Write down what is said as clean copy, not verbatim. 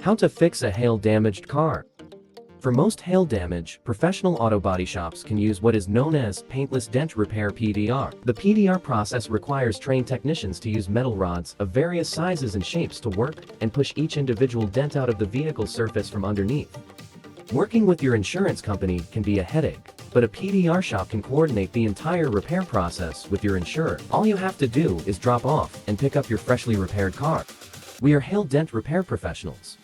How to fix a hail-damaged car. For most hail damage, professional auto body shops can use what is known as Paintless Dent Repair (PDR). The PDR process requires trained technicians to use metal rods of various sizes and shapes to work and push each individual dent out of the vehicle surface from underneath. Working with your insurance company can be a headache, but a PDR shop can coordinate the entire repair process with your insurer. All you have to do is drop off and pick up your freshly repaired car. We are hail dent repair professionals.